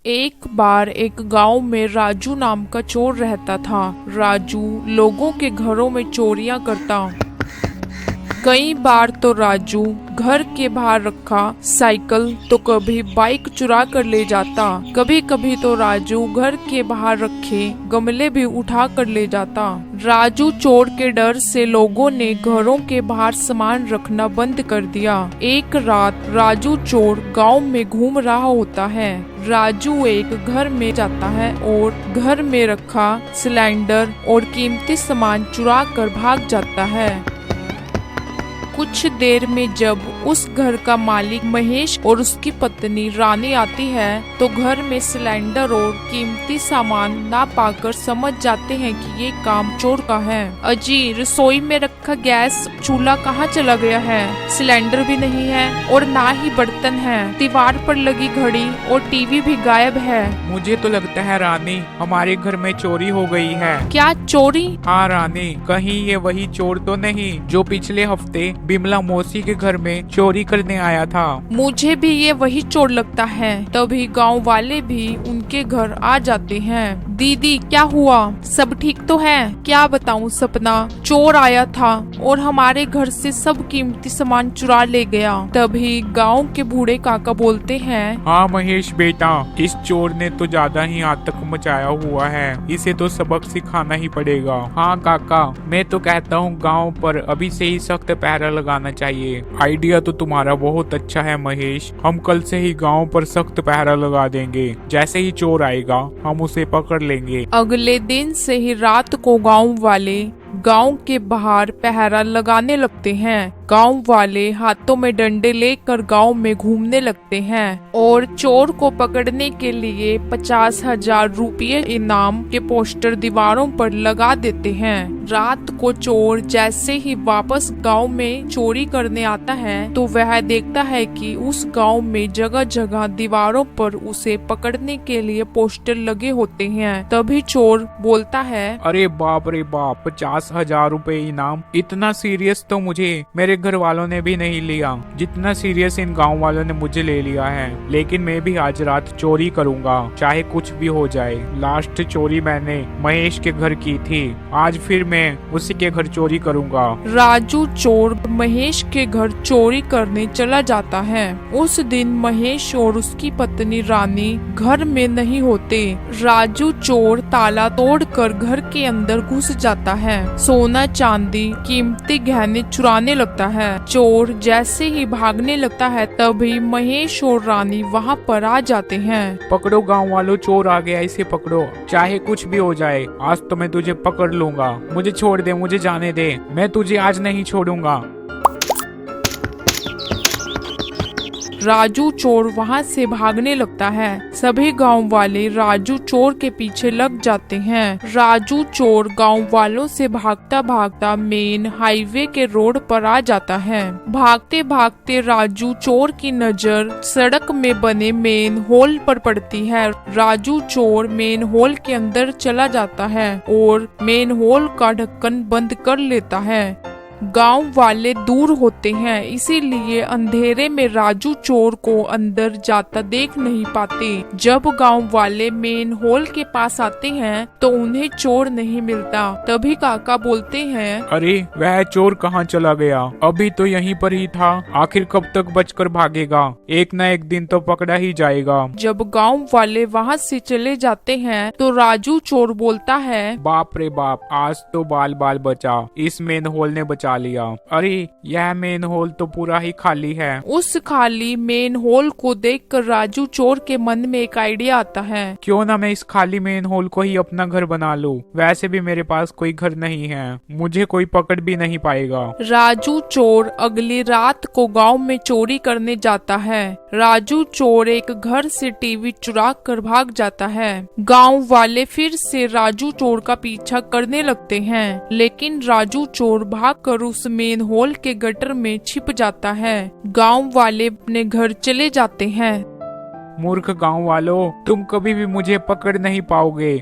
एक बार एक गांव में राजू नाम का चोर रहता था। राजू लोगों के घरों में चोरियां करता। कई बार तो राजू घर के बाहर रखा साइकिल तो कभी बाइक चुरा कर ले जाता। कभी कभी तो राजू घर के बाहर रखे गमले भी उठा कर ले जाता। राजू चोर के डर से लोगों ने घरों के बाहर सामान रखना बंद कर दिया। एक रात राजू चोर गांव में घूम रहा होता है। राजू एक घर में जाता है और घर में रखा सिलेंडर और कीमती सामान चुरा कर भाग जाता है। कुछ देर में जब उस घर का मालिक महेश और उसकी पत्नी रानी आती है तो घर में सिलेंडर और कीमती सामान ना पाकर समझ जाते हैं कि ये काम चोर का है। अजी, रसोई में रखा गैस चूल्हा कहाँ चला गया है? सिलेंडर भी नहीं है और ना ही बर्तन है। दीवार पर लगी घड़ी और टीवी भी गायब है। मुझे तो लगता है रानी, हमारे घर में चोरी हो गई है। क्या चोरी? हाँ रानी, कहीं ये वही चोर तो नहीं जो पिछले हफ्ते बिमला मौसी के घर में चोरी करने आया था? मुझे भी ये वही चोर लगता है। तभी गांव वाले भी उनके घर आ जाते हैं। दीदी, क्या हुआ? सब ठीक तो है? क्या बताऊं सपना, चोर आया था और हमारे घर से सब कीमती सामान चुरा ले गया। तभी गांव के बूढ़े काका बोलते हैं, हाँ महेश बेटा, इस चोर ने तो ज्यादा ही आतंक मचाया हुआ है। इसे तो सबक सिखाना ही पड़ेगा। हाँ काका, मैं तो कहता हूँ गांव पर अभी से ही सख्त पहरा लगाना चाहिए। आइडिया तो तुम्हारा बहुत अच्छा है महेश। हम कल से ही गांव पर सख्त पहरा लगा देंगे। जैसे ही चोर आएगा हम उसे पकड़ लेंगे। अगले दिन से ही रात को गांव वाले गांव के बाहर पहरा लगाने लगते हैं। गांव वाले हाथों में डंडे लेकर गांव में घूमने लगते हैं और चोर को पकड़ने के लिए 50,000 रुपये इनाम के पोस्टर दीवारों पर लगा देते हैं। रात को चोर जैसे ही वापस गांव में चोरी करने आता है तो वह देखता है कि उस गांव में जगह जगह दीवारों पर उसे पकड़ने के लिए पोस्टर लगे होते हैं। तभी चोर बोलता है, अरे बाप रे बाप, 50,000 रुपए इनाम! इतना सीरियस तो मुझे मेरे घर वालों ने भी नहीं लिया जितना सीरियस इन गांव वालों ने मुझे ले लिया है। लेकिन मैं भी आज रात चोरी करूंगा, चाहे कुछ भी हो जाए। लास्ट चोरी मैंने महेश के घर की थी, आज फिर मैं उसी के घर चोरी करूंगा। राजू चोर महेश के घर चोरी करने चला जाता है। उस दिन महेश और उसकी पत्नी रानी घर में नहीं होते। राजू चोर ताला तोड़कर घर के अंदर घुस जाता है। सोना चांदी कीमती गहने चुराने लगता है। चोर जैसे ही भागने लगता है तभी महेश और रानी वहाँ पर आ जाते हैं। पकड़ो गांव वालों, चोर आ गया, इसे पकड़ो, चाहे कुछ भी हो जाए आज तो मैं तुझे पकड़ लूंगा। मुझे छोड़ दे, मुझे जाने दे, मैं तुझे आज नहीं छोड़ूंगा। राजू चोर वहाँ से भागने लगता है। सभी गांव वाले राजू चोर के पीछे लग जाते हैं। राजू चोर गांव वालों से भागता भागता मेन हाईवे के रोड पर आ जाता है। भागते भागते राजू चोर की नजर सड़क में बने मेन होल पर पड़ती है। राजू चोर मेन होल के अंदर चला जाता है और मेन होल का ढक्कन बंद कर लेता है। गांव वाले दूर होते हैं, इसीलिए अंधेरे में राजू चोर को अंदर जाता देख नहीं पाते। जब गांव वाले मेन होल के पास आते हैं तो उन्हें चोर नहीं मिलता। तभी काका बोलते हैं, अरे वह चोर कहाँ चला गया? अभी तो यहीं पर ही था, आखिर कब तक बचकर भागेगा? एक न एक दिन तो पकड़ा ही जाएगा। जब गांव वाले वहाँ से चले जाते हैं तो राजू चोर बोलता है, बाप रे बाप, आज तो बाल बाल बचा, इस मेन होल ने बचा लिया। अरे यह मेन होल तो पूरा ही खाली है। उस खाली मेन होल को देखकर राजू चोर के मन में एक आइडिया आता है, क्यों ना मैं इस खाली मेन होल को ही अपना घर बना लूं। वैसे भी मेरे पास कोई घर नहीं है, मुझे कोई पकड़ भी नहीं पाएगा। राजू चोर अगली रात को गांव में चोरी करने जाता है। राजू चोर एक घर से टीवी चुरा कर भाग जाता है। गांव वाले फिर से राजू चोर का पीछा करने लगते हैं, लेकिन राजू चोर भागकर उस मेन होल के गटर में छिप जाता है। गांव वाले अपने घर चले जाते हैं। मूर्ख गांव वालों, तुम कभी भी मुझे पकड़ नहीं पाओगे।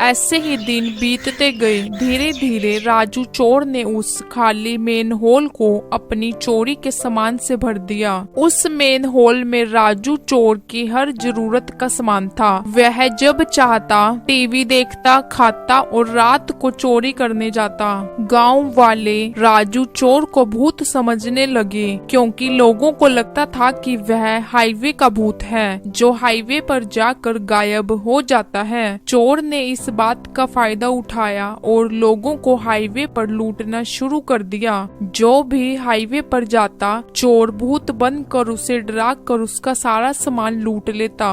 ऐसे ही दिन बीतते गए। धीरे धीरे राजू चोर ने उस खाली मेन होल को अपनी चोरी के सामान से भर दिया। उस मेन होल में राजू चोर की हर जरूरत का सामान था। वह जब चाहता टीवी देखता, खाता और रात को चोरी करने जाता। गांव वाले राजू चोर को भूत समझने लगे, क्योंकि लोगों को लगता था कि वह हाईवे का भूत है जो हाईवे पर जाकर गायब हो जाता है। चोर ने इस बात का फायदा उठाया और लोगों को हाईवे पर लूटना शुरू कर दिया। जो भी हाईवे पर जाता, चोर भूत बनकर उसे डरा कर उसका सारा सामान लूट लेता।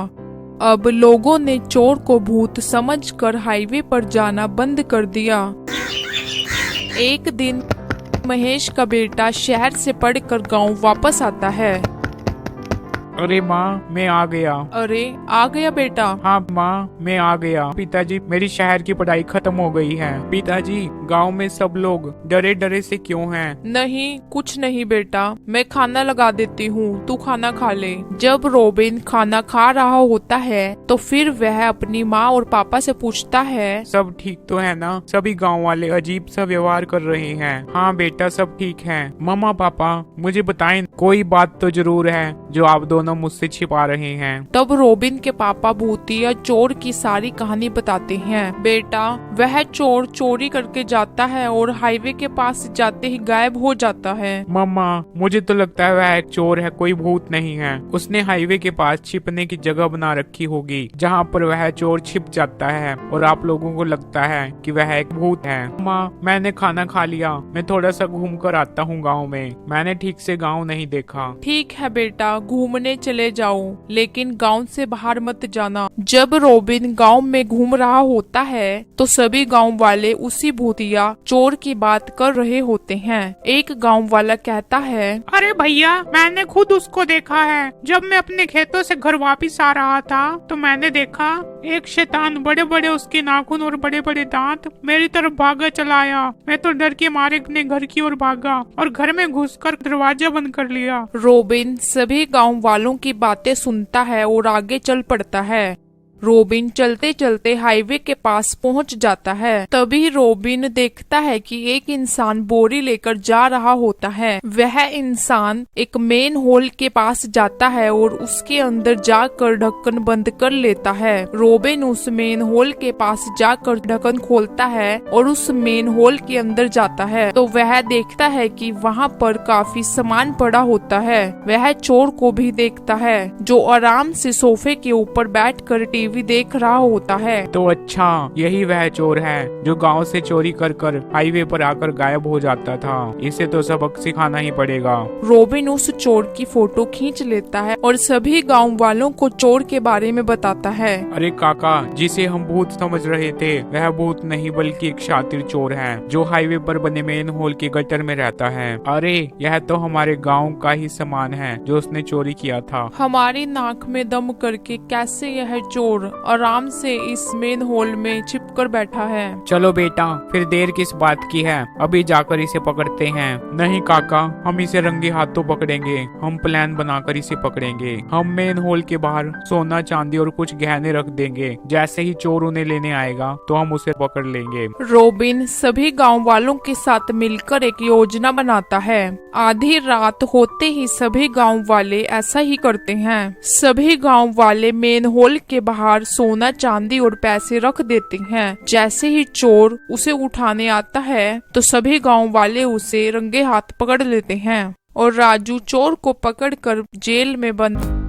अब लोगों ने चोर को भूत समझकर हाईवे पर जाना बंद कर दिया। एक दिन महेश का बेटा शहर से पढ़कर गांव वापस आता है। अरे माँ, मैं आ गया। अरे आ गया बेटा? हाँ माँ, मैं आ गया। पिताजी, मेरी शहर की पढ़ाई खत्म हो गई है। पिताजी, गांव में सब लोग डरे डरे से क्यों हैं? नहीं, कुछ नहीं बेटा, मैं खाना लगा देती हूँ, तू खाना खा ले। जब रोबिन खाना खा रहा होता है तो फिर वह अपनी माँ और पापा से पूछता है, सब ठीक तो है ना? सभी गांव वाले अजीब सा व्यवहार कर रहे हैं। हाँ बेटा, सब ठीक है। मम्मा पापा, मुझे बताएं, कोई बात तो जरूर है जो आप दोनों मुझसे छिपा रहे हैं। तब रोबिन के पापा भूतिया चोर की सारी कहानी बताते हैं। बेटा, वह चोर चोरी करके जाता है और हाईवे के पास जाते ही गायब हो जाता है। मम्मा, मुझे तो लगता है वह एक चोर है, कोई भूत नहीं है। उसने हाईवे के पास छिपने की जगह बना रखी होगी जहाँ पर वह चोर छिप जाता है और आप लोगों को लगता है कि वह एक भूत है। मम्मा, मैंने खाना खा लिया, मैं थोड़ा सा घूम कर आता हूँ गाँव में। मैंने ठीक से गाँव नहीं देखा। ठीक है बेटा, घूमने चले जाओ, लेकिन गांव से बाहर मत जाना। जब रोबिन गांव में घूम रहा होता है तो सभी गांव वाले उसी भूतिया चोर की बात कर रहे होते हैं। एक गांव वाला कहता है, अरे भैया, मैंने खुद उसको देखा है। जब मैं अपने खेतों से घर वापस आ रहा था तो मैंने देखा एक शैतान, बड़े बड़े उसके नाखून और बड़े बड़े दांत, मेरी तरफ भागा चला आया। मैं तो डर के मारे अपने घर की ओर भागा और घर में घुसकर दरवाजा बंद कर लिया। रोबिन सभी गांव वालों की बातें सुनता है और आगे चल पड़ता है। रोबिन चलते चलते हाईवे के पास पहुंच जाता है। तभी रोबिन देखता है कि एक इंसान बोरी लेकर जा रहा होता है। वह इंसान एक मेन होल के पास जाता है और उसके अंदर जाकर ढक्कन बंद कर लेता है। रोबिन उस मेन होल के पास जाकर ढक्कन खोलता है और उस मेन होल के अंदर जाता है तो वह देखता है कि वहाँ पर काफी सामान पड़ा होता है। वह चोर को भी देखता है जो आराम से सोफे के ऊपर बैठकर टीवी देख रहा होता है। तो अच्छा, यही वह चोर है जो गांव से चोरी कर कर हाईवे पर आकर गायब हो जाता था। इसे तो सबक सिखाना ही पड़ेगा। रोबिन उस चोर की फोटो खींच लेता है और सभी गांव वालों को चोर के बारे में बताता है। अरे काका, जिसे हम भूत समझ रहे थे वह भूत नहीं बल्कि एक शातिर चोर है जो हाईवे पर बने मेन होल के गटर में रहता है। अरे यह तो हमारे गाँव का ही सामान है जो उसने चोरी किया था। हमारी नाक में दम करके कैसे यह चोर आराम से इस मेन होल में छिपकर बैठा है। चलो बेटा, फिर देर किस बात की है, अभी जाकर इसे पकड़ते हैं। नहीं काका, हम इसे रंगे हाथों पकड़ेंगे। हम प्लान बनाकर इसे पकड़ेंगे। हम मेन होल के बाहर सोना चांदी और कुछ गहने रख देंगे। जैसे ही चोर उन्हें लेने आएगा तो हम उसे पकड़ लेंगे। रोबिन सभी गांव वालों के साथ मिलकर एक योजना बनाता है। आधी रात होते ही सभी गांव वाले ऐसा ही करते हैं। सभी गांव वाले मेन होल के बाहर सोना चांदी और पैसे रख देते हैं। जैसे ही चोर उसे उठाने आता है तो सभी गांव वाले उसे रंगे हाथ पकड़ लेते हैं और राजू चोर को पकड़कर जेल में बंद